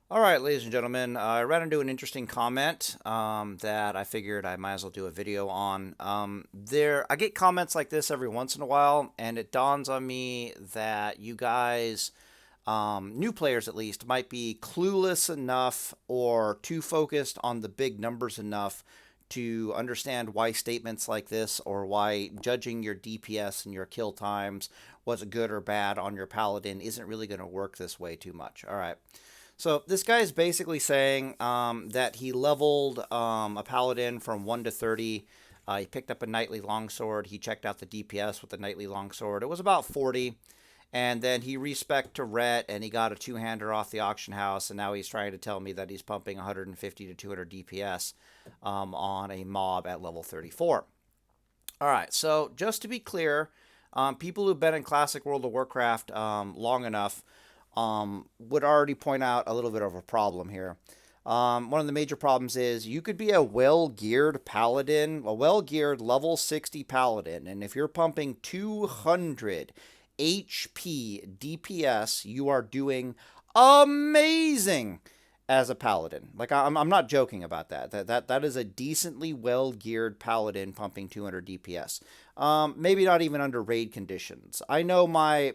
All right, ladies and gentlemen, I ran into an interesting comment that I figured I might as well do a video on. I get comments like this every once in a while, and it dawns on me that you guys, new players at least, might be clueless enough or too focused on the big numbers enough to understand why statements like this or why judging your DPS and your kill times was good or bad on your paladin isn't really going to work this way too much. All right. So this guy is basically saying that he leveled a paladin from 1 to 30. He picked up a knightly longsword. He checked out the DPS with the knightly longsword. It was about 40. And then he respec to Ret and he got a two-hander off the auction house. And now he's trying to tell me that he's pumping 150 to 200 DPS on a mob at level 34. All right, so just to be clear, people who've been in Classic World of Warcraft long enough would already point out a little bit of a problem here. One of the major problems is you could be a well-geared paladin, a well-geared level 60 paladin, and if you're pumping 200 HP DPS, you are doing amazing as a paladin. Like I'm not joking about that. That is a decently well geared paladin pumping 200 DPS. Maybe not even under raid conditions. I know my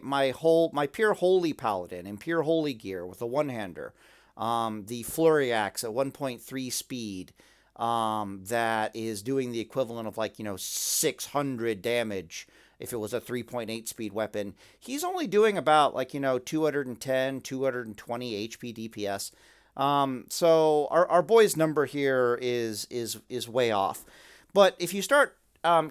pure holy paladin in pure holy gear with a one hander, the flurry axe at 1.3 speed. That is doing the equivalent of 600 damage if it was a 3.8 speed weapon. He's only doing about 210, 220 HP DPS. So our boy's number here is way off. But if you start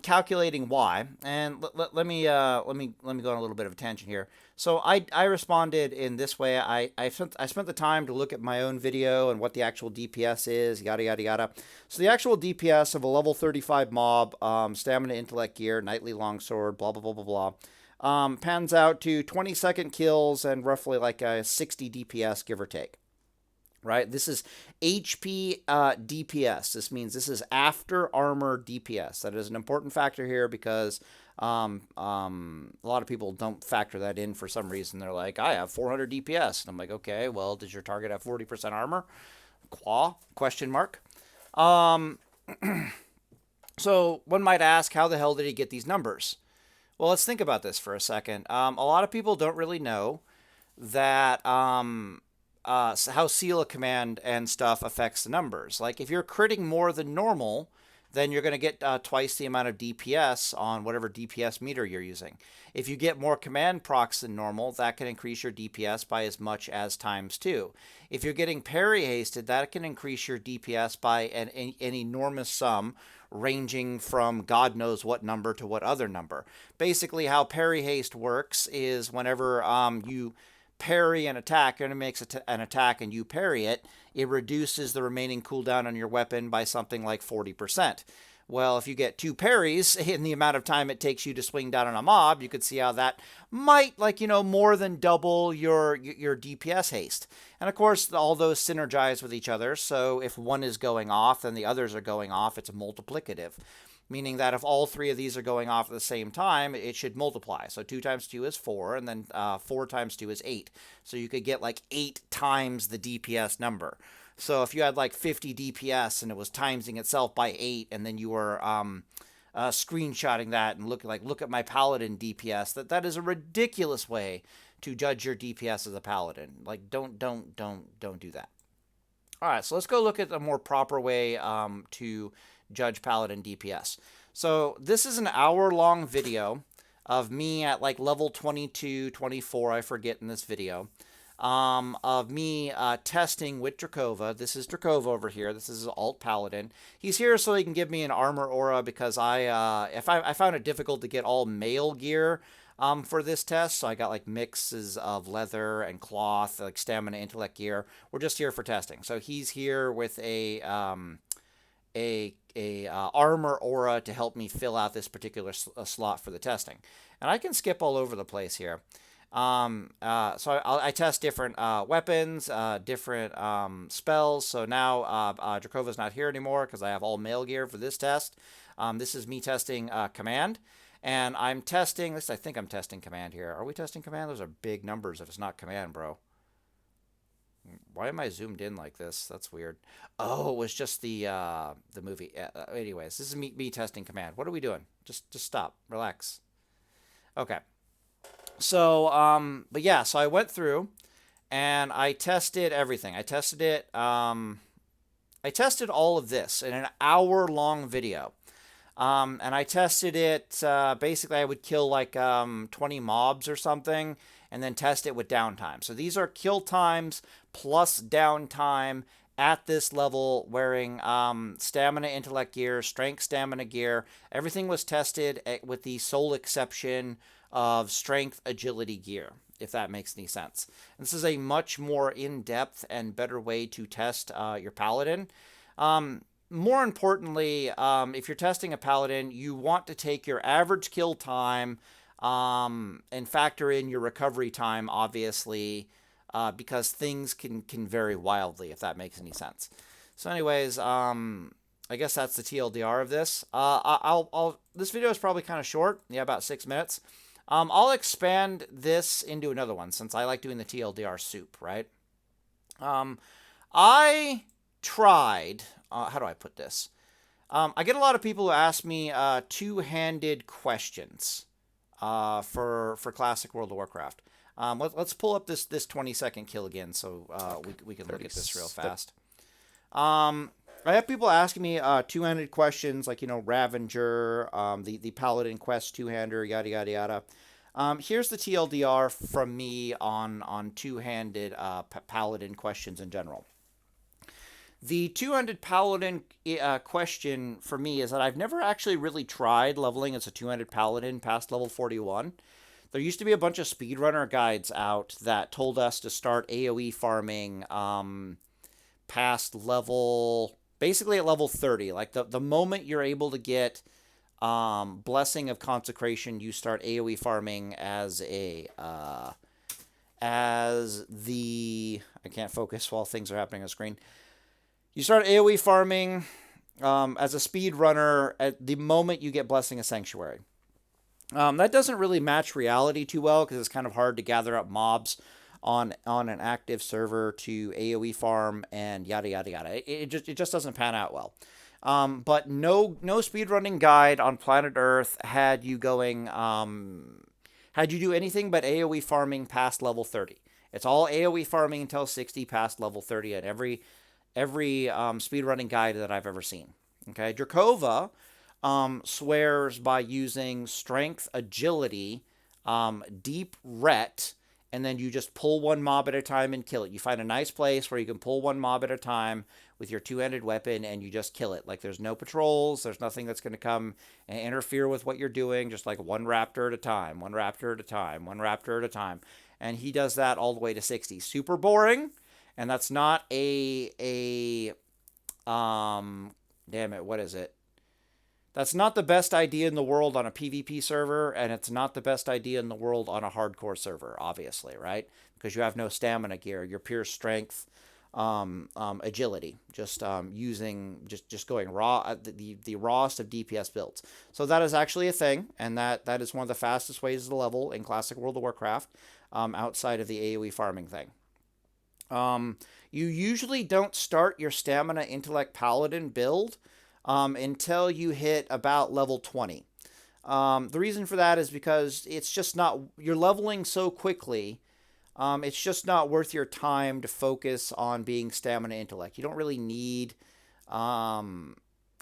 calculating why, and let me go on a little bit of a tangent here. So I responded in this way. I spent the time to look at my own video and what the actual DPS is, yada yada yada. So the actual DPS of a level 35 mob, stamina, intellect gear, knightly longsword, blah blah blah blah blah. Pans out to 20-second kills and roughly like a 60 DPS, give or take, right? This is HP DPS. This means this is after armor DPS. That is an important factor here because a lot of people don't factor that in for some reason. They're like, I have 400 DPS. And I'm like, okay, well, does your target have 40% armor? Qua? Question mark. Um, so one might ask, how the hell did he get these numbers? Well, let's think about this for a second. A lot of people don't really know that how seal a command and stuff affects the numbers. Like if you're critting more than normal, then you're going to get twice the amount of DPS on whatever DPS meter you're using. If you get more command procs than normal, that can increase your DPS by as much as times 2. If you're getting parry hasted, that can increase your DPS by an enormous sum, ranging from God knows what number to what other number. Basically, how parry haste works is whenever you parry an attack, your enemy makes an attack and you parry it, it reduces the remaining cooldown on your weapon by something like 40%. Well, if you get 2 parries in the amount of time it takes you to swing down on a mob, you could see how that might, more than double your DPS haste. And of course, all those synergize with each other. So if one is going off, then the others are going off. It's multiplicative, meaning that if all 3 of these are going off at the same time, it should multiply. So 2 times 2 is 4, and then 4 times 2 is 8. So you could get 8 times the DPS number. So if you had 50 DPS and it was timesing itself by 8, and then you were screenshotting that and look at my paladin DPS, that is a ridiculous way to judge your DPS as a paladin. Don't do that. All right, so let's go look at a more proper way to judge paladin DPS. So this is an hour-long video of me at level 22, 24, I forget in this video, of me testing with Drakova. This is Drakova over here. This is alt paladin. He's here so he can give me an armor aura because I found it difficult to get all male gear for this test. So I got mixes of leather and cloth, stamina, intellect gear. We're just here for testing. So he's here with a armor aura to help me fill out this particular slot for the testing. And I can skip all over the place here. So I test different weapons, different spells. So now Dracova's not here anymore because I have all male gear for this test. This is me testing command. And I'm testing, I think I'm testing command here. Are we testing command? Those are big numbers if it's not command, bro. Why am I zoomed in like this? That's weird. Oh, it was just the movie. Anyways, this is me testing command. What are we doing? Just stop. Relax. Okay. So but yeah, so I went through and I tested everything. I tested all of this in an hour-long video. And I tested it. Basically, I would kill like 20 mobs or something, and then test it with downtime. So these are kill times plus downtime at this level, wearing stamina, intellect gear, strength, stamina gear. Everything was tested with the sole exception of strength, agility gear, if that makes any sense. And this is a much more in-depth and better way to test your paladin. More importantly, if you're testing a paladin, you want to take your average kill time and factor in your recovery time, obviously, because things can vary wildly, if that makes any sense. So, anyways, I guess that's the TLDR of this. This video is probably kind of short, yeah, about 6 minutes. I'll expand this into another one since I like doing the TLDR soup, right? I tried. How do I put this? I get a lot of people who ask me two-handed questions for Classic World of Warcraft. Let's pull up this 20-second kill again so we can look at this real fast. I have people asking me two-handed questions like, Ravager, the Paladin Quest two-hander, yada, yada, yada. Here's the TLDR from me on two-handed Paladin questions in general. The 200 Paladin question for me is that I've never actually really tried leveling as a 200 Paladin past level 41. There used to be a bunch of speedrunner guides out that told us to start AoE farming past level, basically at level 30. Like the moment you're able to get Blessing of Consecration, you start AoE farming as I can't focus while things are happening on screen. You start AoE farming as a speedrunner at the moment you get Blessing of Sanctuary. That doesn't really match reality too well because it's kind of hard to gather up mobs on an active server to AoE farm and yada yada yada. It just doesn't pan out well. But no speedrunning guide on planet Earth had you going had you do anything but AoE farming past level 30. It's all AoE farming until 60 past level 30 at every speedrunning guide that I've ever seen. Okay, Drakova swears by using strength, agility, deep ret, and then you just pull one mob at a time and kill it. You find a nice place where you can pull one mob at a time with your two-handed weapon and you just kill it. Like there's no patrols, there's nothing that's going to come and interfere with what you're doing, just like one raptor at a time, one raptor at a time, one raptor at a time. And he does that all the way to 60. Super boring. And that's not damn it, what is it? That's not the best idea in the world on a PvP server, and it's not the best idea in the world on a hardcore server, obviously, right? Because you have no stamina gear, your pure strength, agility, just going raw, the rawest of DPS builds. So that is actually a thing, and that is one of the fastest ways to level in Classic World of Warcraft, outside of the AoE farming thing. You usually don't start your stamina intellect paladin build until you hit about level 20. The reason for that is because it's just not, you're leveling so quickly, it's just not worth your time to focus on being stamina intellect. You don't really need,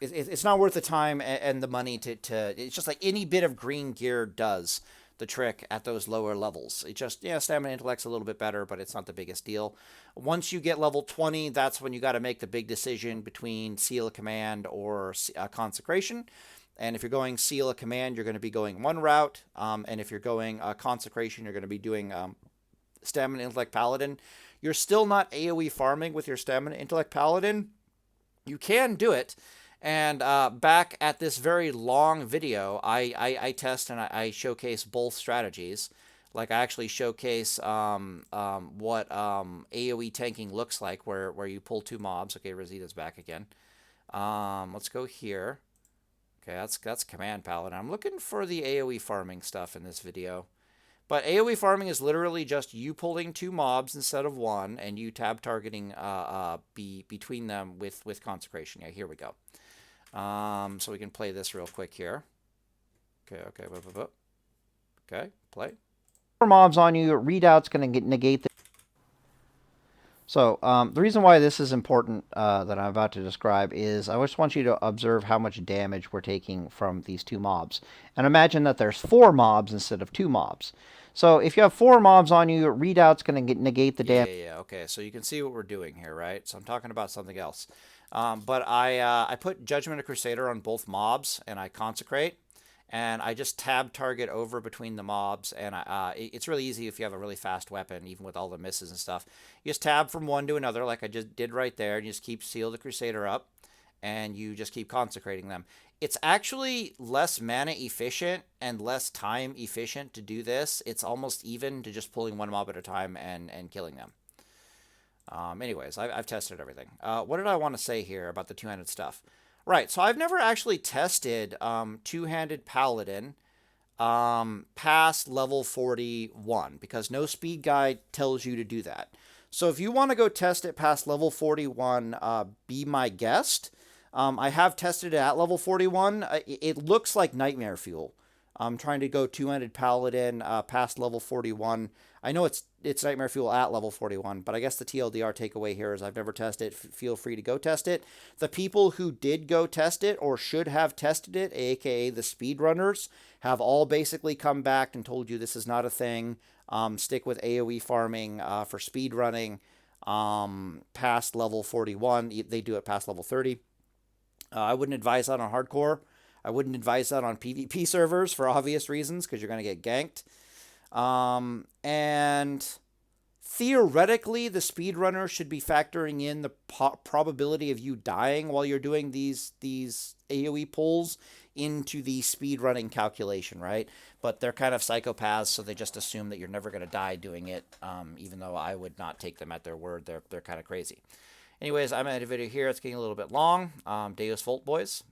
it's not worth the time and the money to, it's just like any bit of green gear does the trick at those lower levels. It just, stamina intellect's a little bit better, but it's not the biggest deal. Once you get level 20, that's when you got to make the big decision between Seal of Command or Consecration. And if you're going Seal of Command, you're going to be going one route. And if you're going Consecration, you're going to be doing Stamina Intellect Paladin. You're still not AoE farming with your Stamina Intellect Paladin. You can do it. And back at this very long video, I test and I showcase both strategies. Like I actually showcase what AoE tanking looks like, where you pull two mobs. Okay, Rosita's back again. Let's go here. Okay, that's Command Paladin. I'm looking for the AoE farming stuff in this video. But AoE farming is literally just you pulling 2 mobs instead of 1, and you tab targeting between them with consecration. Yeah, here we go. So we can play this real quick here. Okay, okay, play. 4 mobs on you, readout's going to negate the... So the reason why this is important that I'm about to describe is I just want you to observe how much damage we're taking from these 2 mobs. And imagine that there's 4 mobs instead of 2 mobs. So if you have 4 mobs on you, readout's going to negate the damage. Yeah, okay. So you can see what we're doing here, right? So I'm talking about something else. But I put Judgment of Crusader on both mobs, and I consecrate. And I just tab target over between the mobs, and it's really easy if you have a really fast weapon, even with all the misses and stuff. You just tab from one to another, like I just did right there, and you just keep Seal the Crusader up, and you just keep consecrating them. It's actually less mana efficient and less time efficient to do this. It's almost even to just pulling one mob at a time and killing them. Anyways, I've tested everything. What did I want to say here about the two-handed stuff? Right, so I've never actually tested two-handed Paladin past level 41 because no speed guide tells you to do that. So if you want to go test it past level 41, be my guest. I have tested it at level 41. It looks like nightmare fuel. I'm trying to go two-handed Paladin past level 41. I know it's nightmare fuel at level 41, but I guess the TLDR takeaway here is I've never tested it. Feel free to go test it. The people who did go test it or should have tested it, aka the speedrunners, have all basically come back and told you this is not a thing. Stick with AoE farming for speedrunning past level 41. They do it past level 30. I wouldn't advise that on hardcore. I wouldn't advise that on PvP servers for obvious reasons because you're going to get ganked. And theoretically, the speedrunner should be factoring in the probability of you dying while you're doing these AoE pulls into the speedrunning calculation, right? But they're kind of psychopaths, so they just assume that you're never going to die doing it, even though I would not take them at their word. They're kind of crazy. Anyways, I'm going to end the video here. It's getting a little bit long. Deus Volt, boys.